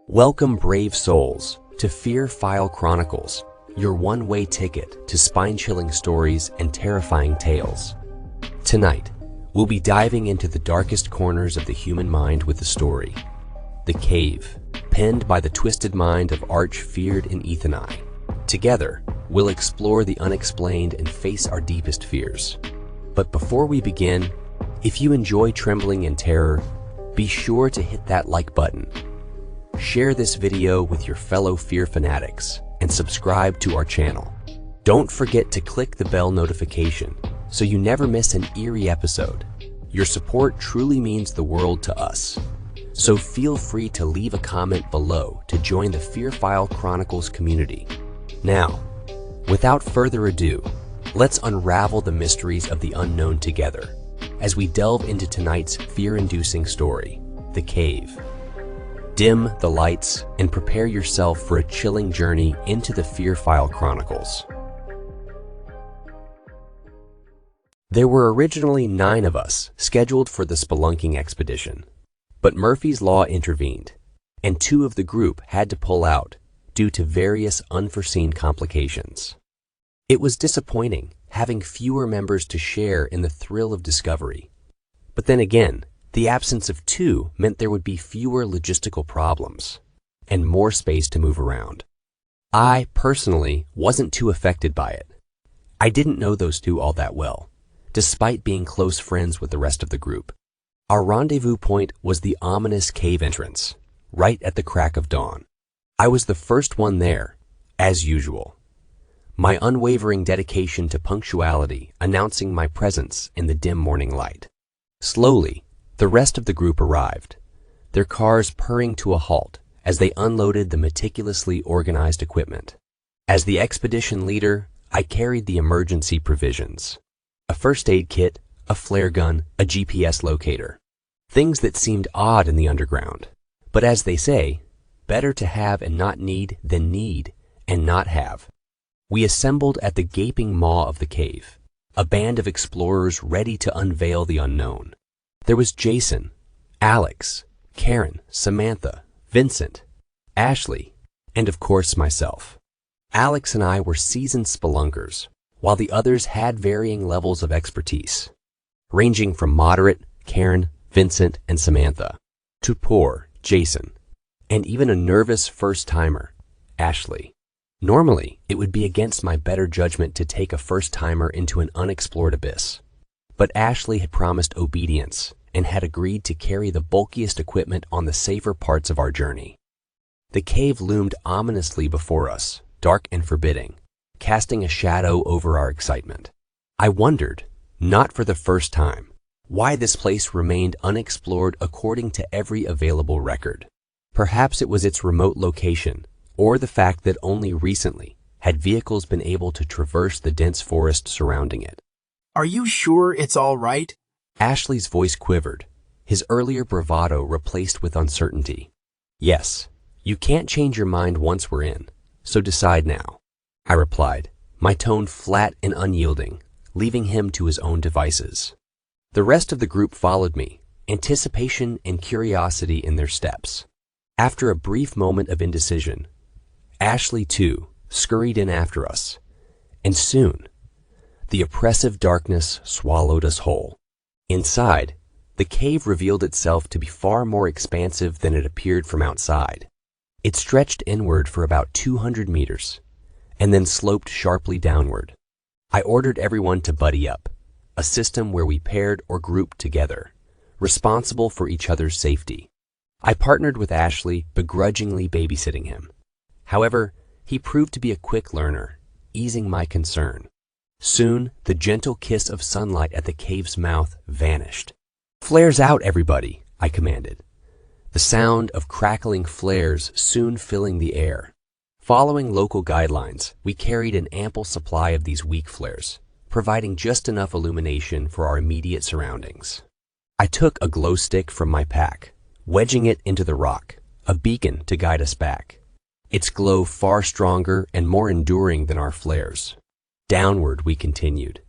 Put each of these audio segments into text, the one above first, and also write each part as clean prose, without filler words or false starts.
Welcome, brave souls, to Fear File Chronicles, your one-way ticket to spine-chilling stories and terrifying tales. Tonight, we'll be diving into the darkest corners of the human mind with a story. The Cave, penned by the twisted mind of Archfeared and Ethan I. Together, we'll explore the unexplained and face our deepest fears. But before we begin, if you enjoy trembling in terror, be sure to hit that like button. Share this video with your fellow fear fanatics and subscribe to our channel. Don't forget to click the bell notification so you never miss an eerie episode. Your support truly means the world to us. So feel free to leave a comment below to join the Fear File Chronicles community. Now, without further ado, let's unravel the mysteries of the unknown together as we delve into tonight's fear-inducing story, The Cave. Dim the lights and prepare yourself for a chilling journey into the Fear File Chronicles. There were originally 9 of us scheduled for the spelunking expedition, but Murphy's Law intervened, and 2 of the group had to pull out due to various unforeseen complications. It was disappointing having fewer members to share in the thrill of discovery, but then again, the absence of 2 meant there would be fewer logistical problems and more space to move around. I, personally, wasn't too affected by it. I didn't know those 2 all that well, despite being close friends with the rest of the group. Our rendezvous point was the ominous cave entrance, right at the crack of dawn. I was the first one there, as usual. My unwavering dedication to punctuality announcing my presence in the dim morning light. Slowly, the rest of the group arrived, their cars purring to a halt as they unloaded the meticulously organized equipment. As the expedition leader, I carried the emergency provisions: a first aid kit, a flare gun, a GPS locator. Things that seemed odd in the underground. But as they say, better to have and not need than need and not have. We assembled at the gaping maw of the cave, a band of explorers ready to unveil the unknown. There was Jason, Alex, Karen, Samantha, Vincent, Ashley, and of course myself. Alex and I were seasoned spelunkers, while the others had varying levels of expertise, ranging from moderate, Karen, Vincent, and Samantha, to poor, Jason, and even a nervous first-timer, Ashley. Normally, it would be against my better judgment to take a first-timer into an unexplored abyss, but Ashley had promised obedience and had agreed to carry the bulkiest equipment on the safer parts of our journey. The cave loomed ominously before us, dark and forbidding, casting a shadow over our excitement. I wondered, not for the first time, why this place remained unexplored according to every available record. Perhaps it was its remote location, or the fact that only recently had vehicles been able to traverse the dense forest surrounding it. Are you sure it's all right? Ashley's voice quivered, his earlier bravado replaced with uncertainty. Yes, you can't change your mind once we're in, so decide now, I replied, my tone flat and unyielding, leaving him to his own devices. The rest of the group followed me, anticipation and curiosity in their steps. After a brief moment of indecision, Ashley, too, scurried in after us, and soon, the oppressive darkness swallowed us whole. Inside, the cave revealed itself to be far more expansive than it appeared from outside. It stretched inward for about 200 meters, and then sloped sharply downward. I ordered everyone to buddy up, a system where we paired or grouped together, responsible for each other's safety. I partnered with Ashley, begrudgingly babysitting him. However, he proved to be a quick learner, easing my concern. Soon, the gentle kiss of sunlight at the cave's mouth vanished. "Flares out, everybody," I commanded, the sound of crackling flares soon filling the air. Following local guidelines, we carried an ample supply of these weak flares, providing just enough illumination for our immediate surroundings. I took a glow stick from my pack, wedging it into the rock, a beacon to guide us back. Its glow far stronger and more enduring than our flares. Downward we continued,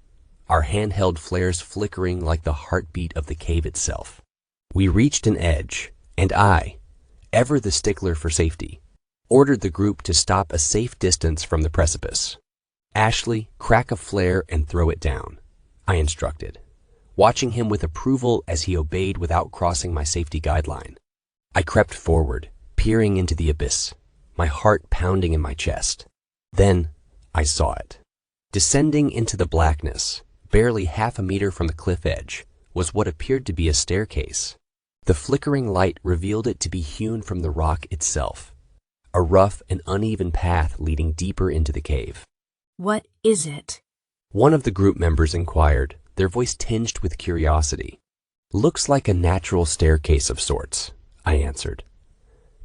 our handheld flares flickering like the heartbeat of the cave itself. We reached an edge, and I, ever the stickler for safety, ordered the group to stop a safe distance from the precipice. "Ashley, crack a flare and throw it down," I instructed, watching him with approval as he obeyed without crossing my safety guideline. I crept forward, peering into the abyss, my heart pounding in my chest. Then I saw it. Descending into the blackness, barely half a meter from the cliff edge, was what appeared to be a staircase. The flickering light revealed it to be hewn from the rock itself, a rough and uneven path leading deeper into the cave. "What is it?" One of the group members inquired, their voice tinged with curiosity. "Looks like a natural staircase of sorts," I answered,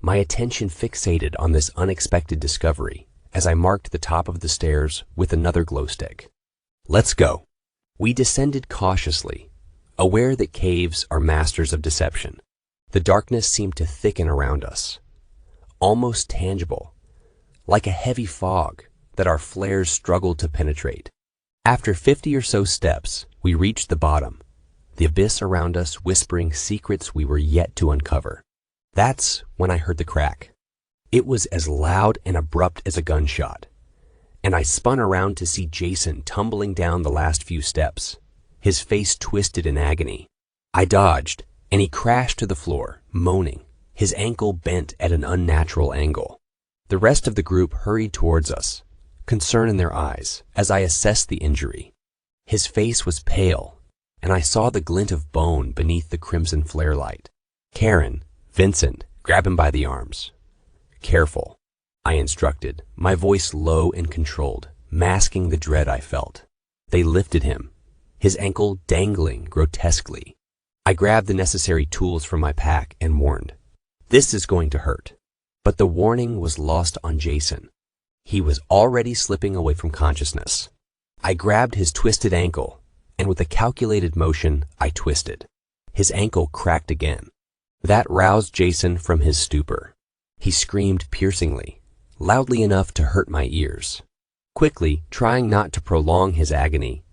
my attention fixated on this unexpected discovery as I marked the top of the stairs with another glow stick. "Let's go." We descended cautiously, aware that caves are masters of deception. The darkness seemed to thicken around us, almost tangible, like a heavy fog that our flares struggled to penetrate. After 50 or so steps, we reached the bottom, the abyss around us whispering secrets we were yet to uncover. That's when I heard the crack. It was as loud and abrupt as a gunshot, and I spun around to see Jason tumbling down the last few steps, his face twisted in agony. I dodged, and he crashed to the floor, moaning, his ankle bent at an unnatural angle. The rest of the group hurried towards us, concern in their eyes as I assessed the injury. His face was pale, and I saw the glint of bone beneath the crimson flare light. "Karen, Vincent, grab him by the arms." "Careful," I instructed, my voice low and controlled, masking the dread I felt. They lifted him, his ankle dangling grotesquely. I grabbed the necessary tools from my pack and warned, "This is going to hurt." But the warning was lost on Jason. He was already slipping away from consciousness. I grabbed his twisted ankle, and with a calculated motion, I twisted. His ankle cracked again. That roused Jason from his stupor. He screamed piercingly, loudly enough to hurt my ears. Quickly, trying not to prolong his agony,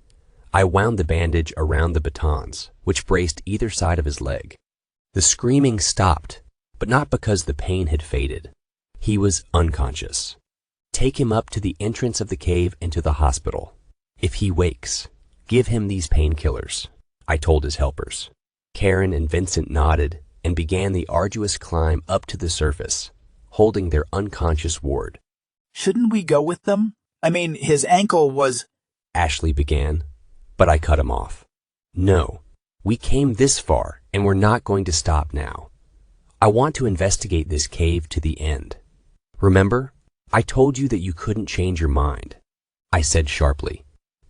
I wound the bandage around the batons, which braced either side of his leg. The screaming stopped, but not because the pain had faded. He was unconscious. "Take him up to the entrance of the cave and to the hospital. If he wakes, give him these painkillers," I told his helpers. Karen and Vincent nodded and began the arduous climb up to the surface, holding their unconscious ward. "Shouldn't we go with them? I mean, his ankle was—" Ashley began, but I cut him off. "No, we came this far and we're not going to stop now. I want to investigate this cave to the end. Remember, I told you that you couldn't change your mind," I said sharply,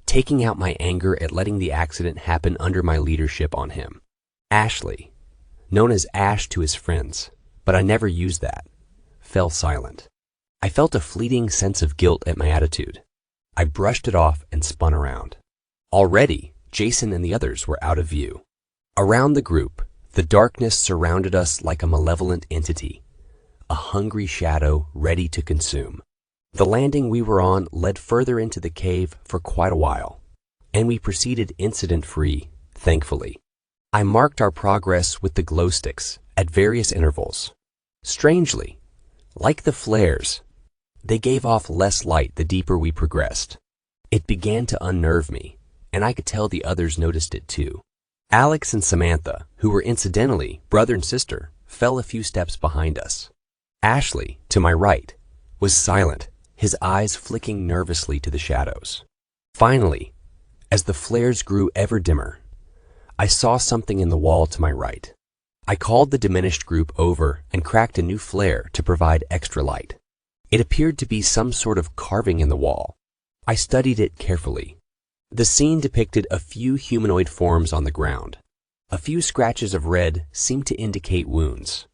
taking out my anger at letting the accident happen under my leadership on him. Ashley, known as Ash to his friends, but I never used that, fell silent. I felt a fleeting sense of guilt at my attitude. I brushed it off and spun around. Already, Jason and the others were out of view. Around the group, the darkness surrounded us like a malevolent entity, a hungry shadow ready to consume. The landing we were on led further into the cave for quite a while, and we proceeded incident-free, thankfully. I marked our progress with the glow sticks at various intervals. Strangely, like the flares, they gave off less light the deeper we progressed. It began to unnerve me, and I could tell the others noticed it too. Alex and Samantha, who were incidentally brother and sister, fell a few steps behind us. Ashley, to my right, was silent, his eyes flicking nervously to the shadows. Finally, as the flares grew ever dimmer, I saw something in the wall to my right. I called the diminished group over and cracked a new flare to provide extra light. It appeared to be some sort of carving in the wall. I studied it carefully. The scene depicted a few humanoid forms on the ground. A few scratches of red seemed to indicate wounds.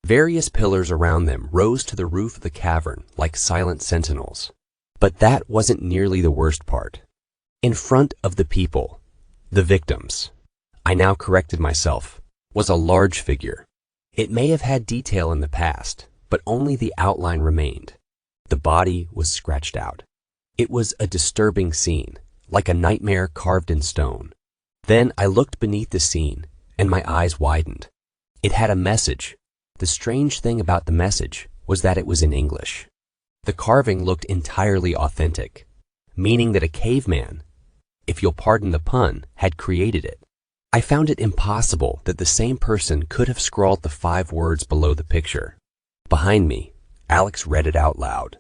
Various pillars around them rose to the roof of the cavern like silent sentinels. But that wasn't nearly the worst part. In front of the people, the victims, I now corrected myself, was a large figure. It may have had detail in the past, but only the outline remained. The body was scratched out. It was a disturbing scene, like a nightmare carved in stone. Then I looked beneath the scene, and my eyes widened. It had a message. The strange thing about the message was that it was in English. The carving looked entirely authentic, meaning that a caveman, if you'll pardon the pun, had created it. I found it impossible that the same person could have scrawled the 5 words below the picture. Behind me, Alex read it out loud.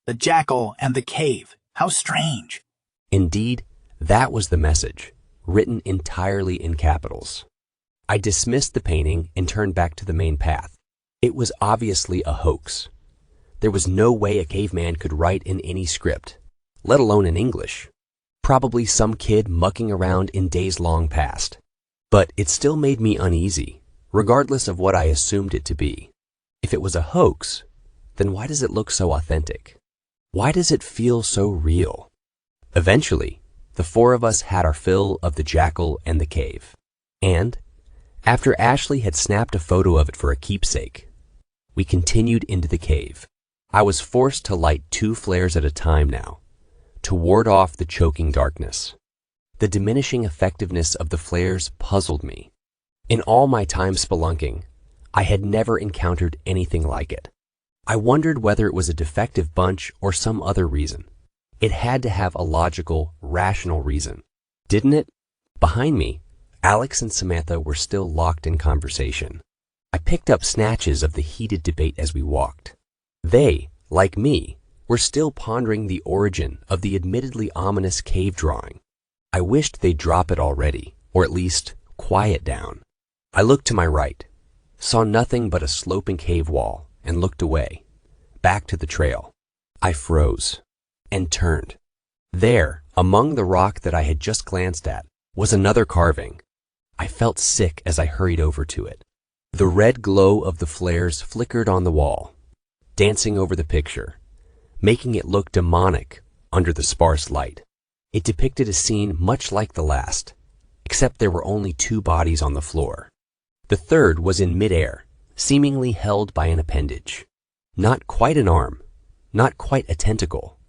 The jackal and the cave. How strange. Indeed, that was the message, written entirely in capitals. I dismissed the painting and turned back to the main path. It was obviously a hoax. There was no way a caveman could write in any script, let alone in English. Probably some kid mucking around in days long past. But it still made me uneasy, regardless of what I assumed it to be. If it was a hoax, then why does it look so authentic? Why does it feel so real? Eventually, the 4 of us had our fill of the jackal and the cave. And, after Ashley had snapped a photo of it for a keepsake, we continued into the cave. I was forced to light 2 flares at a time now, to ward off the choking darkness. The diminishing effectiveness of the flares puzzled me. In all my time spelunking, I had never encountered anything like it. I wondered whether it was a defective bunch or some other reason. It had to have a logical, rational reason, didn't it? Behind me, Alex and Samantha were still locked in conversation. I picked up snatches of the heated debate as we walked. They, like me, were still pondering the origin of the admittedly ominous cave drawing. I wished they'd drop it already, or at least quiet down. I looked to my right, saw nothing but a sloping cave wall, and looked away, back to the trail. I froze and turned. There, among the rock that I had just glanced at, was another carving. I felt sick as I hurried over to it. The red glow of the flares flickered on the wall, dancing over the picture, making it look demonic under the sparse light. It depicted a scene much like the last, except there were only 2 bodies on the floor. The third was in midair, seemingly held by an appendage. Not quite an arm, not quite a tentacle,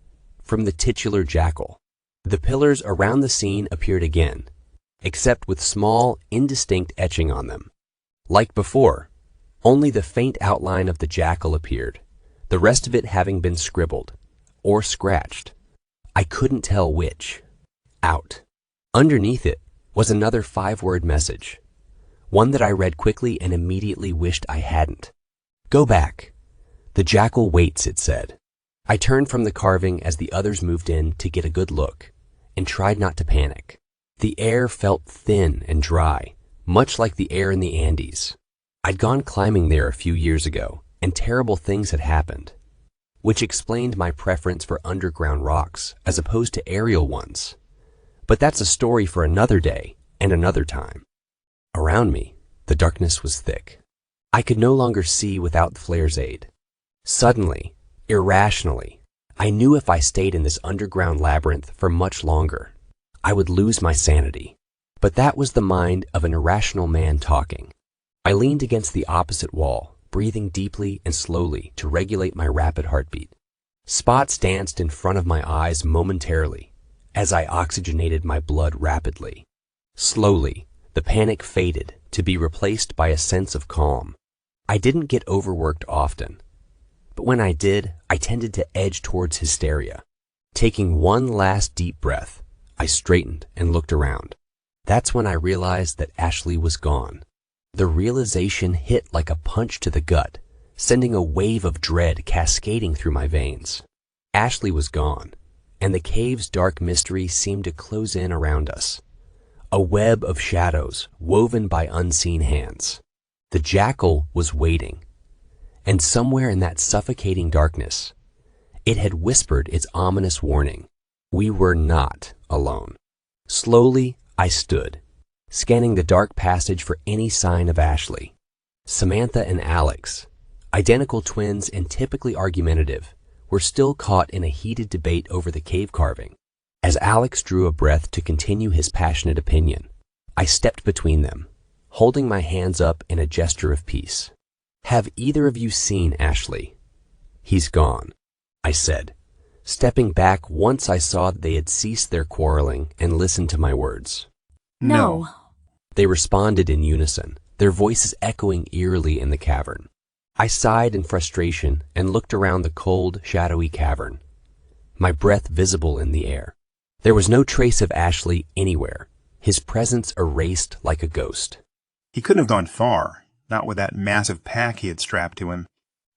from the titular jackal. The pillars around the scene appeared again, except with small, indistinct etching on them. Like before, only the faint outline of the jackal appeared, the rest of it having been scribbled, or scratched. I couldn't tell which. Out. Underneath it was another 5-word message, one that I read quickly and immediately wished I hadn't. Go back. The jackal waits, it said. I turned from the carving as the others moved in to get a good look, and tried not to panic. The air felt thin and dry, much like the air in the Andes. I'd gone climbing there a few years ago, and terrible things had happened, which explained my preference for underground rocks as opposed to aerial ones. But that's a story for another day and another time. Around me, the darkness was thick. I could no longer see without the flare's aid. Suddenly, irrationally, I knew if I stayed in this underground labyrinth for much longer, I would lose my sanity. But that was the mind of an irrational man talking. I leaned against the opposite wall, breathing deeply and slowly to regulate my rapid heartbeat. Spots danced in front of my eyes momentarily as I oxygenated my blood rapidly. Slowly, the panic faded to be replaced by a sense of calm. I didn't get overworked often, but when I did, I tended to edge towards hysteria. Taking one last deep breath, I straightened and looked around. That's when I realized that Ashley was gone. The realization hit like a punch to the gut, sending a wave of dread cascading through my veins. Ashley was gone, and the cave's dark mystery seemed to close in around us. A web of shadows woven by unseen hands. The jackal was waiting, and somewhere in that suffocating darkness, it had whispered its ominous warning. We were not alone. Slowly, I stood, scanning the dark passage for any sign of Ashley. Samantha and Alex, identical twins and typically argumentative, were still caught in a heated debate over the cave carving. As Alex drew a breath to continue his passionate opinion, I stepped between them, holding my hands up in a gesture of peace. Have either of you seen Ashley? He's gone, I said, stepping back once I saw that they had ceased their quarreling and listened to my words. No. They responded in unison, their voices echoing eerily in the cavern. I sighed in frustration and looked around the cold, shadowy cavern, my breath visible in the air. There was no trace of Ashley anywhere, his presence erased like a ghost. He couldn't have gone far, not with that massive pack he had strapped to him,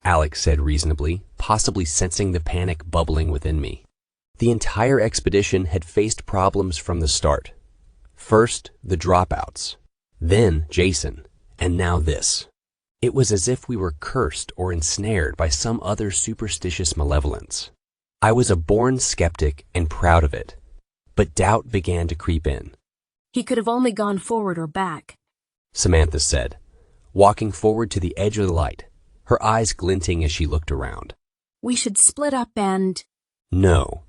Alex said reasonably, possibly sensing the panic bubbling within me. The entire expedition had faced problems from the start. First, the dropouts, then Jason, and now this. It was as if we were cursed or ensnared by some other superstitious malevolence. I was a born skeptic and proud of it, but doubt began to creep in. He could have only gone forward or back, Samantha said, walking forward to the edge of the light, her eyes glinting as she looked around. We should split up and… No,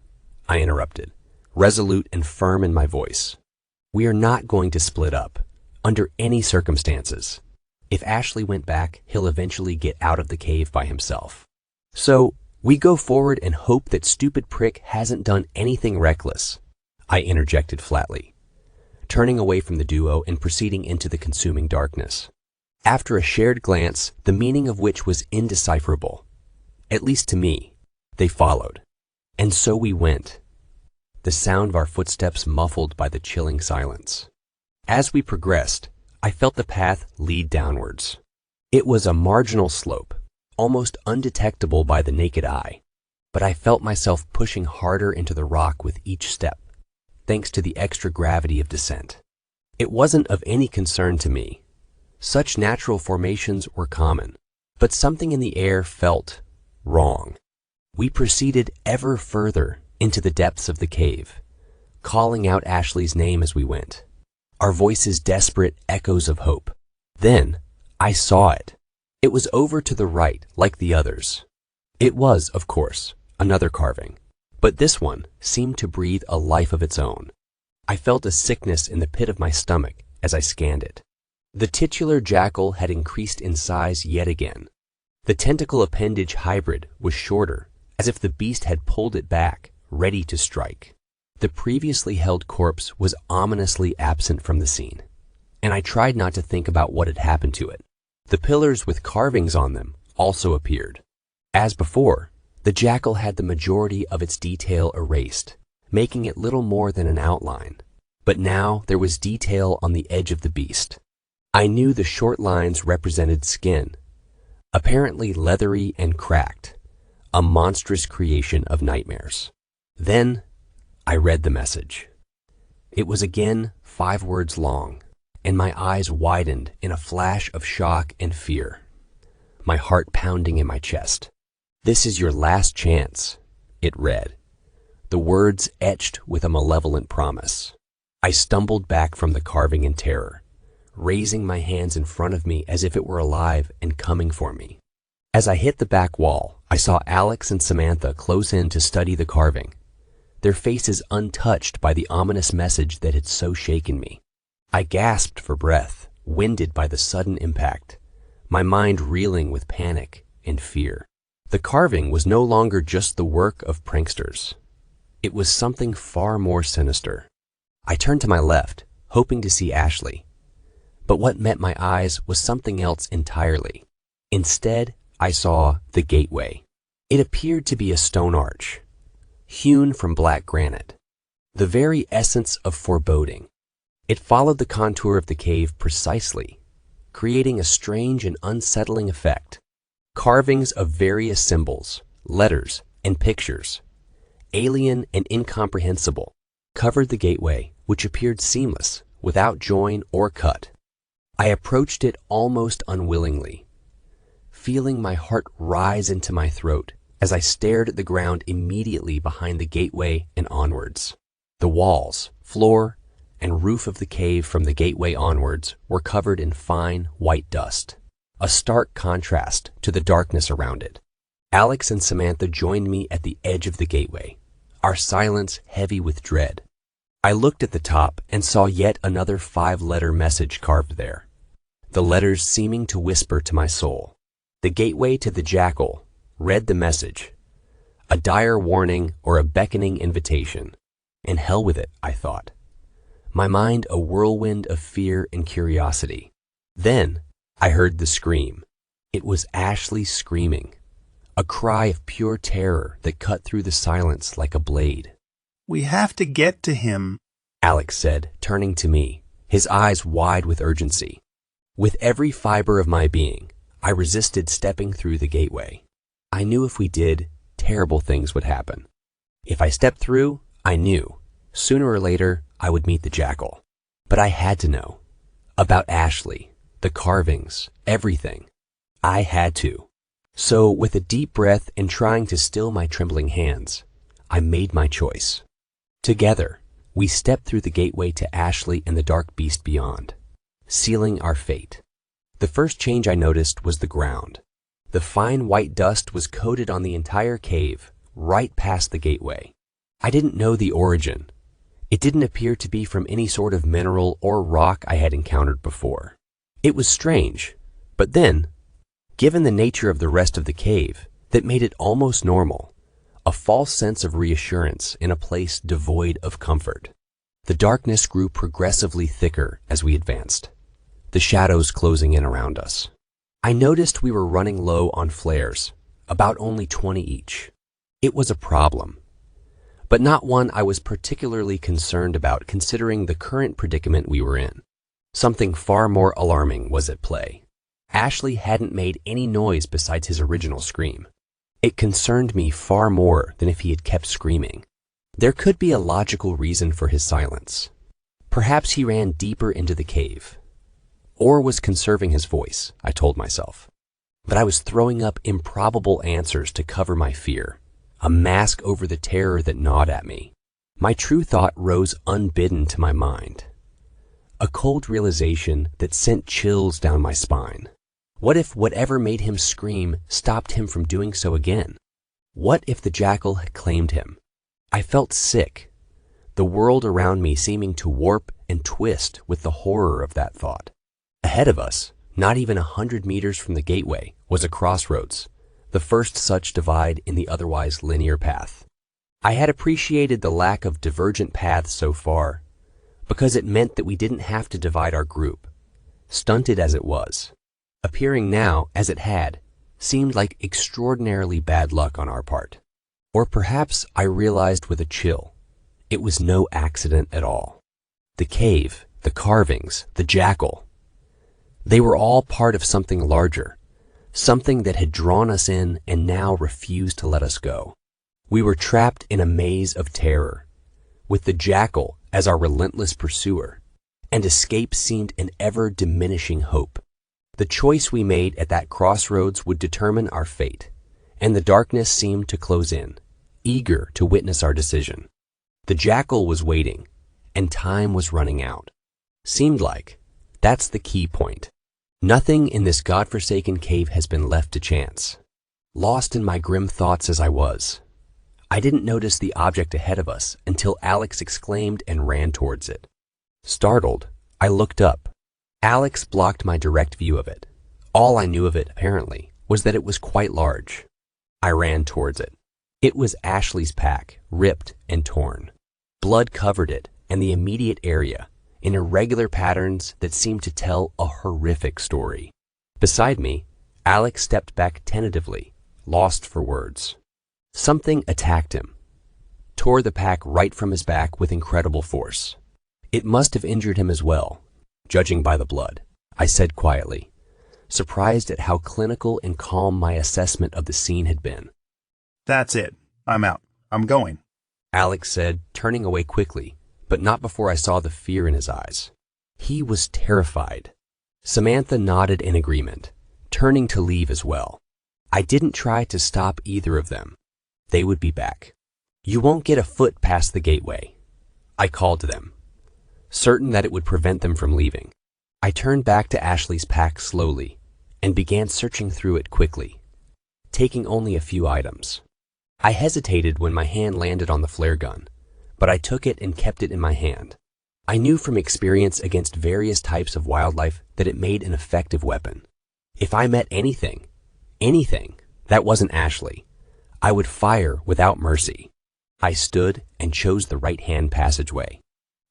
I interrupted, resolute and firm in my voice. We are not going to split up, under any circumstances. If Ashley went back, he'll eventually get out of the cave by himself. So, we go forward and hope that stupid prick hasn't done anything reckless, I interjected flatly, turning away from the duo and proceeding into the consuming darkness. After a shared glance, the meaning of which was indecipherable, at least to me, they followed. And so we went, the sound of our footsteps muffled by the chilling silence. As we progressed, I felt the path lead downwards. It was a marginal slope, almost undetectable by the naked eye, but I felt myself pushing harder into the rock with each step, thanks to the extra gravity of descent. It wasn't of any concern to me. Such natural formations were common, but something in the air felt wrong. We proceeded ever further into the depths of the cave, calling out Ashley's name as we went, our voices desperate echoes of hope. Then I saw it. It was over to the right, like the others. It was, of course, another carving, but this one seemed to breathe a life of its own. I felt a sickness in the pit of my stomach as I scanned it. The titular jackal had increased in size yet again. The tentacle appendage hybrid was shorter, as if the beast had pulled it back, ready to strike. The previously held corpse was ominously absent from the scene, and I tried not to think about what had happened to it. The pillars with carvings on them also appeared. As before, the jackal had the majority of its detail erased, making it little more than an outline. But now there was detail on the edge of the beast. I knew the short lines represented skin, apparently leathery and cracked, a monstrous creation of nightmares. Then I read the message. It was again 5 words long, and my eyes widened in a flash of shock and fear, my heart pounding in my chest. "This is your last chance," it read, the words etched with a malevolent promise. I stumbled back from the carving in terror, raising my hands in front of me as if it were alive and coming for me. As I hit the back wall, I saw Alex and Samantha close in to study the carving, their faces untouched by the ominous message that had so shaken me. I gasped for breath, winded by the sudden impact, my mind reeling with panic and fear. The carving was no longer just the work of pranksters. It was something far more sinister. I turned to my left, hoping to see Ashley, but what met my eyes was something else entirely. Instead, I saw the gateway. It appeared to be a stone arch, hewn from black granite, the very essence of foreboding. It followed the contour of the cave precisely, creating a strange and unsettling effect. Carvings of various symbols, letters, and pictures, alien and incomprehensible, covered the gateway, which appeared seamless, without join or cut. I approached it almost unwillingly, feeling my heart rise into my throat as I stared at the ground immediately behind the gateway and onwards. The walls, floor, and roof of the cave from the gateway onwards were covered in fine, white dust, a stark contrast to the darkness around it. Alex and Samantha joined me at the edge of the gateway, our silence heavy with dread. I looked at the top and saw yet another 5-letter message carved there, the letters seeming to whisper to my soul. The gateway to the jackal read the message, a dire warning or a beckoning invitation. And hell with it, I thought, my mind a whirlwind of fear and curiosity. Then I heard the scream. It was Ashley screaming, a cry of pure terror that cut through the silence like a blade. We have to get to him, Alex said, turning to me, his eyes wide with urgency. With every fiber of my being, I resisted stepping through the gateway. I knew if we did, terrible things would happen. If I stepped through, I knew, sooner or later, I would meet the jackal. But I had to know. About Ashley, the carvings, everything. I had to. So, with a deep breath and trying to still my trembling hands, I made my choice. Together, we stepped through the gateway to Ashley and the dark beast beyond, sealing our fate. The first change I noticed was the ground. The fine white dust was coated on the entire cave, right past the gateway. I didn't know the origin. It didn't appear to be from any sort of mineral or rock I had encountered before. It was strange, but then, given the nature of the rest of the cave, that made it almost normal, a false sense of reassurance in a place devoid of comfort. The darkness grew progressively thicker as we advanced, the shadows closing in around us. I noticed we were running low on flares, about only 20 each. It was a problem, but not one I was particularly concerned about considering the current predicament we were in. Something far more alarming was at play. Ashley hadn't made any noise besides his original scream. It concerned me far more than if he had kept screaming. There could be a logical reason for his silence. Perhaps he ran deeper into the cave, or was conserving his voice, I told myself. But I was throwing up improbable answers to cover my fear, a mask over the terror that gnawed at me. My true thought rose unbidden to my mind, a cold realization that sent chills down my spine. What if whatever made him scream stopped him from doing so again? What if the jackal had claimed him? I felt sick, the world around me seeming to warp and twist with the horror of that thought. Ahead of us, not even 100 meters from the gateway, was a crossroads, the first such divide in the otherwise linear path. I had appreciated the lack of divergent paths so far, because it meant that we didn't have to divide our group, stunted as it was. Appearing now, as it had, seemed like extraordinarily bad luck on our part. Or perhaps I realized with a chill, it was no accident at all. The cave, the carvings, the jackal, they were all part of something larger, something that had drawn us in and now refused to let us go. We were trapped in a maze of terror, with the jackal as our relentless pursuer, and escape seemed an ever-diminishing hope. The choice we made at that crossroads would determine our fate, and the darkness seemed to close in, eager to witness our decision. The jackal was waiting, and time was running out. Seemed like that's the key point. Nothing in this godforsaken cave has been left to chance. Lost in my grim thoughts as I was, I didn't notice the object ahead of us until Alex exclaimed and ran towards it. Startled, I looked up. Alex blocked my direct view of it. All I knew of it, apparently, was that it was quite large. I ran towards it. It was Ashley's pack, ripped and torn. Blood covered it and the immediate area in irregular patterns that seemed to tell a horrific story. Beside me, Alex stepped back tentatively, lost for words. Something attacked him, tore the pack right from his back with incredible force. It must have injured him as well, judging by the blood, I said quietly, surprised at how clinical and calm my assessment of the scene had been. That's it. I'm out. I'm going, Alex said, turning away quickly, but not before I saw the fear in his eyes. He was terrified. Samantha nodded in agreement, turning to leave as well. I didn't try to stop either of them. They would be back. You won't get a foot past the gateway, I called to them, certain that it would prevent them from leaving. I turned back to Ashley's pack slowly and began searching through it quickly, taking only a few items. I hesitated when my hand landed on the flare gun, but I took it and kept it in my hand. I knew from experience against various types of wildlife that it made an effective weapon. If I met anything that wasn't Ashley, I would fire without mercy. I stood and chose the right-hand passageway.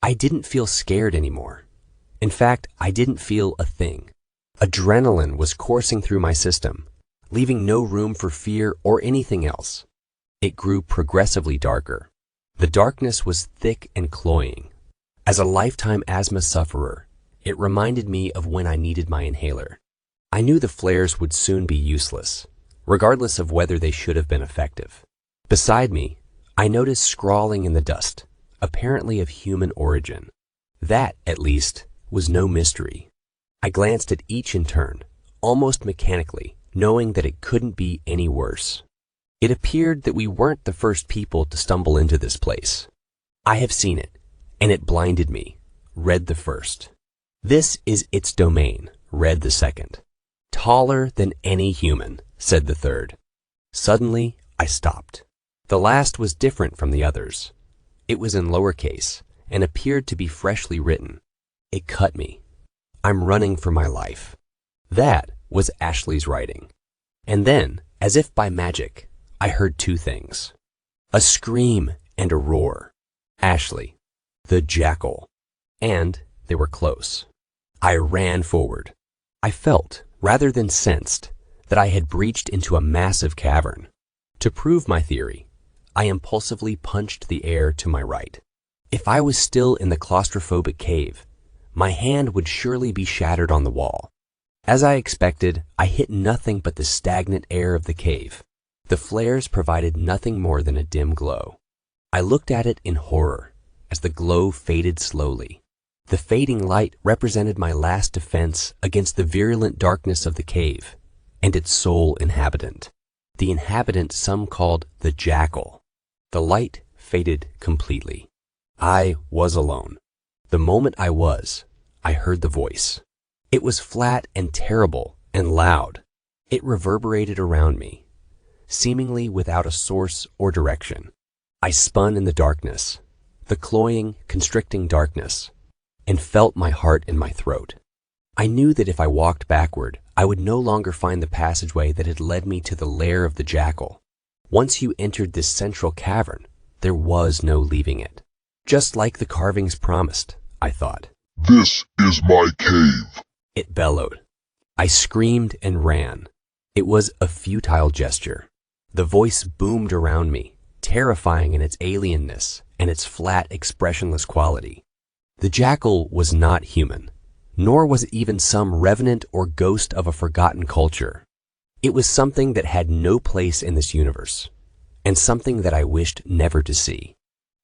I didn't feel scared anymore. In fact, I didn't feel a thing. Adrenaline was coursing through my system, leaving no room for fear or anything else. It grew progressively darker. The darkness was thick and cloying. As a lifetime asthma sufferer, it reminded me of when I needed my inhaler. I knew the flares would soon be useless, regardless of whether they should have been effective. Beside me, I noticed scrawling in the dust, apparently of human origin. That, at least, was no mystery. I glanced at each in turn, almost mechanically, knowing that it couldn't be any worse. It appeared that we weren't the first people to stumble into this place. I have seen it, and it blinded me, read the first. This is its domain, read the second. Taller than any human, said the third. Suddenly, I stopped. The last was different from the others. It was in lowercase and appeared to be freshly written. It cut me. I'm running for my life. That was Ashley's writing. And then, as if by magic, I heard two things. A scream and a roar. Ashley, the jackal. And they were close. I ran forward. I felt, rather than sensed, that I had breached into a massive cavern. To prove my theory, I impulsively punched the air to my right. If I was still in the claustrophobic cave, my hand would surely be shattered on the wall. As I expected, I hit nothing but the stagnant air of the cave. The flares provided nothing more than a dim glow. I looked at it in horror as the glow faded slowly. The fading light represented my last defense against the virulent darkness of the cave and its sole inhabitant, the inhabitant some called the jackal. The light faded completely. I was alone. The moment I heard the voice. It was flat and terrible and loud. It reverberated around me, seemingly without a source or direction. I spun in the darkness, the cloying, constricting darkness, and felt my heart in my throat. I knew that if I walked backward, I would no longer find the passageway that had led me to the lair of the jackal. Once you entered this central cavern, there was no leaving it. Just like the carvings promised, I thought. This is my cave, it bellowed. I screamed and ran. It was a futile gesture. The voice boomed around me, terrifying in its alienness and its flat, expressionless quality. The jackal was not human, nor was it even some revenant or ghost of a forgotten culture. It was something that had no place in this universe, and something that I wished never to see.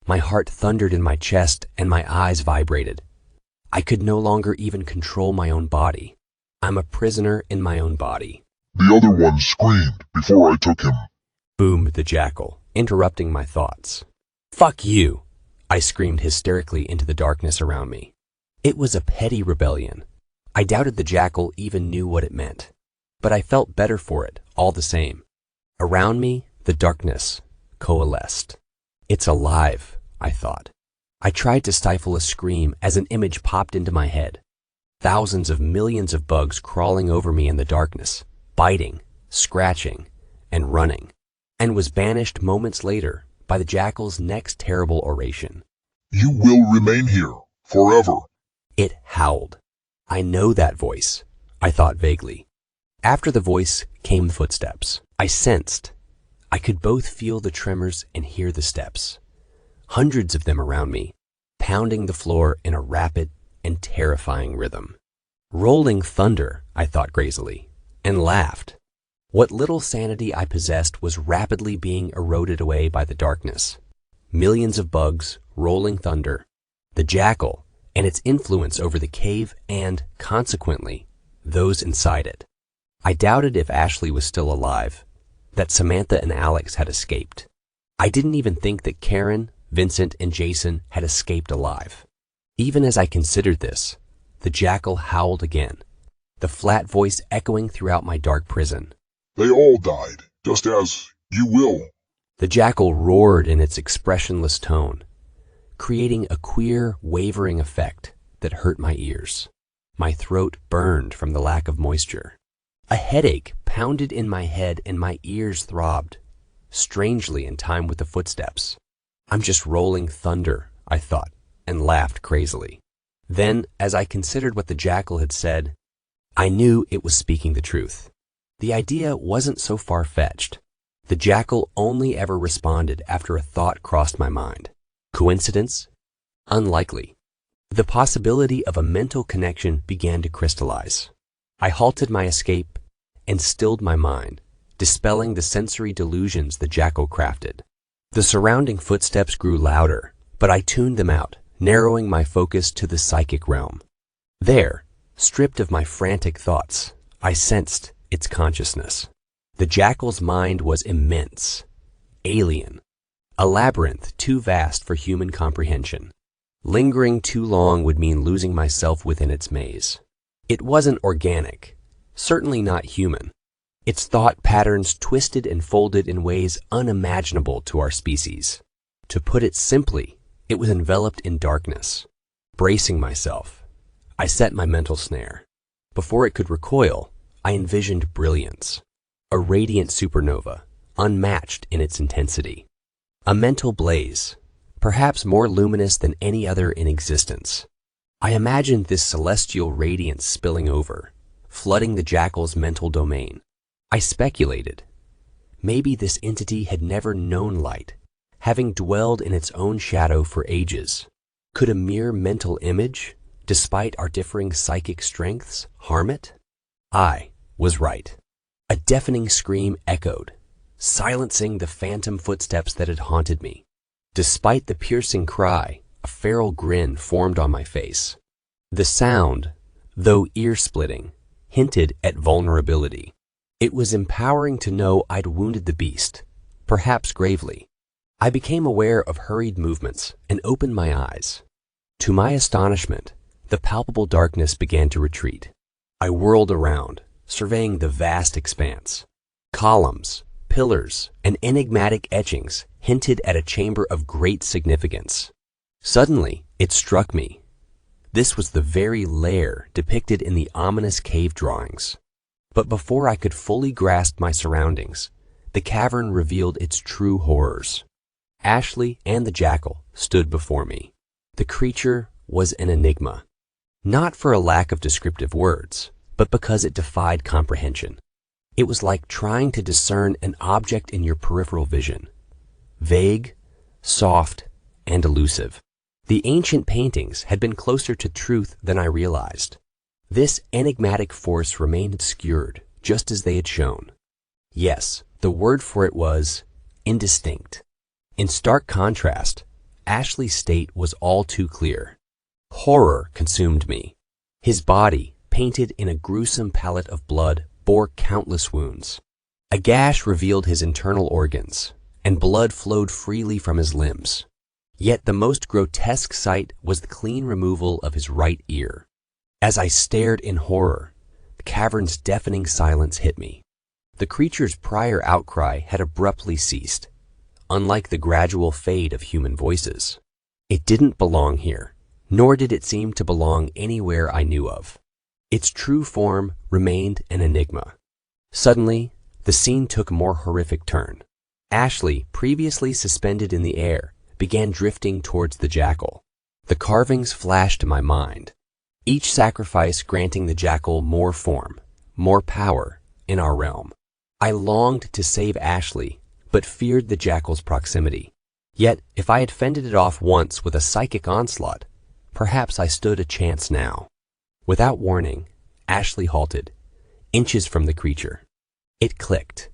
My heart thundered in my chest and my eyes vibrated. I could no longer even control my own body. I'm a prisoner in my own body. The other one screamed before I took him, boomed the jackal, interrupting my thoughts. Fuck you, I screamed hysterically into the darkness around me. It was a petty rebellion. I doubted the jackal even knew what it meant, but I felt better for it all the same. Around me, the darkness coalesced. It's alive, I thought. I tried to stifle a scream as an image popped into my head. Thousands of millions of bugs crawling over me in the darkness, biting, scratching, and running, and was banished moments later by the jackal's next terrible oration. You will remain here forever. It howled. I know that voice, I thought vaguely. After the voice came footsteps. I sensed. I could both feel the tremors and hear the steps. Hundreds of them around me, pounding the floor in a rapid and terrifying rhythm. Rolling thunder, I thought crazily, and laughed. What little sanity I possessed was rapidly being eroded away by the darkness. Millions of bugs, rolling thunder, the jackal, and its influence over the cave and, consequently, those inside it. I doubted if Ashley was still alive, that Samantha and Alex had escaped. I didn't even think that Karen, Vincent, and Jason had escaped alive. Even as I considered this, the jackal howled again, the flat voice echoing throughout my dark prison. They all died, just as you will. The jackal roared in its expressionless tone, creating a queer, wavering effect that hurt my ears. My throat burned from the lack of moisture. A headache pounded in my head and my ears throbbed, strangely in time with the footsteps. I'm just rolling thunder, I thought, and laughed crazily. Then, as I considered what the jackal had said, I knew it was speaking the truth. The idea wasn't so far-fetched. The jackal only ever responded after a thought crossed my mind. Coincidence? Unlikely. The possibility of a mental connection began to crystallize. I halted my escape and stilled my mind, dispelling the sensory delusions the jackal crafted. The surrounding footsteps grew louder, but I tuned them out, narrowing my focus to the psychic realm. There, stripped of my frantic thoughts, I sensed its consciousness. The jackal's mind was immense, alien, a labyrinth too vast for human comprehension. Lingering too long would mean losing myself within its maze. It wasn't organic, certainly not human. Its thought patterns twisted and folded in ways unimaginable to our species. To put it simply, it was enveloped in darkness. Bracing myself, I set my mental snare. Before it could recoil, I envisioned brilliance. A radiant supernova, unmatched in its intensity. A mental blaze, perhaps more luminous than any other in existence. I imagined this celestial radiance spilling over, flooding the jackal's mental domain. I speculated. Maybe this entity had never known light, having dwelled in its own shadow for ages. Could a mere mental image, despite our differing psychic strengths, harm it? I was right. A deafening scream echoed, silencing the phantom footsteps that had haunted me. Despite the piercing cry, a feral grin formed on my face. The sound, though ear-splitting, hinted at vulnerability. It was empowering to know I'd wounded the beast, perhaps gravely. I became aware of hurried movements and opened my eyes. To my astonishment, the palpable darkness began to retreat. I whirled around, surveying the vast expanse. Columns, pillars, and enigmatic etchings hinted at a chamber of great significance. Suddenly, it struck me. This was the very lair depicted in the ominous cave drawings. But before I could fully grasp my surroundings, the cavern revealed its true horrors. Ashley and the jackal stood before me. The creature was an enigma, not for a lack of descriptive words, but because it defied comprehension. It was like trying to discern an object in your peripheral vision. Vague, soft, and elusive. The ancient paintings had been closer to truth than I realized. This enigmatic force remained obscured, just as they had shown. Yes, the word for it was indistinct. In stark contrast, Ashley's state was all too clear. Horror consumed me. His body, painted in a gruesome palette of blood, bore countless wounds. A gash revealed his internal organs, and blood flowed freely from his limbs. Yet the most grotesque sight was the clean removal of his right ear. As I stared in horror, the cavern's deafening silence hit me. The creature's prior outcry had abruptly ceased, unlike the gradual fade of human voices. It didn't belong here, nor did it seem to belong anywhere I knew of. Its true form remained an enigma. Suddenly, the scene took a more horrific turn. Ashley, previously suspended in the air, began drifting towards the jackal. The carvings flashed to my mind, each sacrifice granting the jackal more form, more power in our realm. I longed to save Ashley, but feared the jackal's proximity. Yet, if I had fended it off once with a psychic onslaught, perhaps I stood a chance now. Without warning, Ashley halted, inches from the creature. It clicked.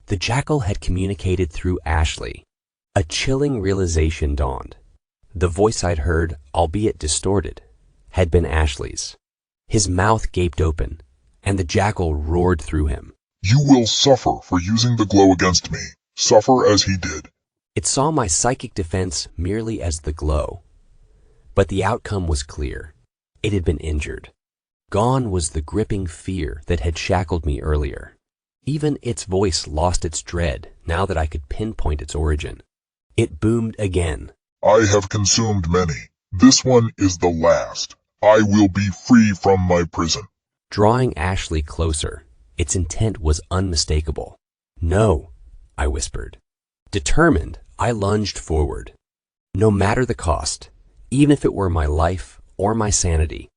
The jackal had communicated through Ashley. A chilling realization dawned. The voice I'd heard, albeit distorted, had been Ashley's. His mouth gaped open, and the jackal roared through him. You will suffer for using the glow against me. Suffer as he did. It saw my psychic defense merely as the glow. But the outcome was clear. It had been injured. Gone was the gripping fear that had shackled me earlier. Even its voice lost its dread now that I could pinpoint its origin. It boomed again. I have consumed many. This one is the last. I will be free from my prison. Drawing Ashley closer, its intent was unmistakable. No, I whispered. Determined, I lunged forward. No matter the cost, even if it were my life or my sanity,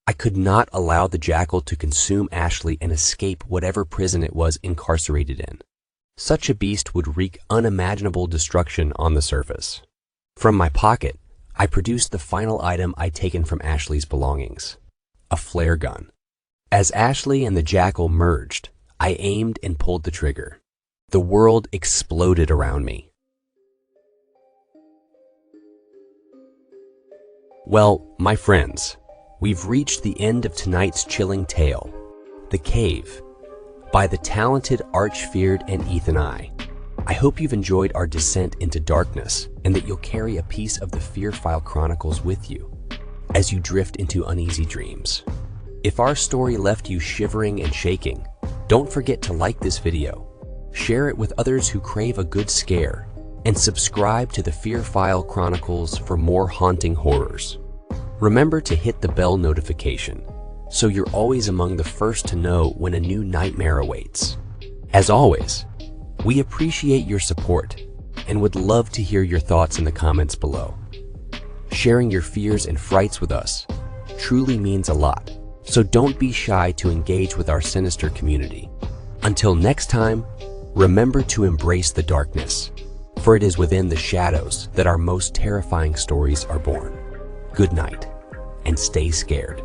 I could not allow the jackal to consume Ashley and escape whatever prison it was incarcerated in. Such a beast would wreak unimaginable destruction on the surface. From my pocket, I produced the final item I'd taken from Ashley's belongings, a flare gun. As Ashley and the jackal merged, I aimed and pulled the trigger. The world exploded around me. Well, my friends, we've reached the end of tonight's chilling tale, The Cave, by the talented Archfeared and Ethan I. I hope you've enjoyed our descent into darkness and that you'll carry a piece of the Fear File Chronicles with you as you drift into uneasy dreams. If our story left you shivering and shaking, don't forget to like this video, share it with others who crave a good scare, and subscribe to the Fear File Chronicles for more haunting horrors. Remember to hit the bell notification so you're always among the first to know when a new nightmare awaits. As always, we appreciate your support and would love to hear your thoughts in the comments below. Sharing your fears and frights with us truly means a lot, so don't be shy to engage with our sinister community. Until next time, remember to embrace the darkness, for it is within the shadows that our most terrifying stories are born. Good night, and stay scared.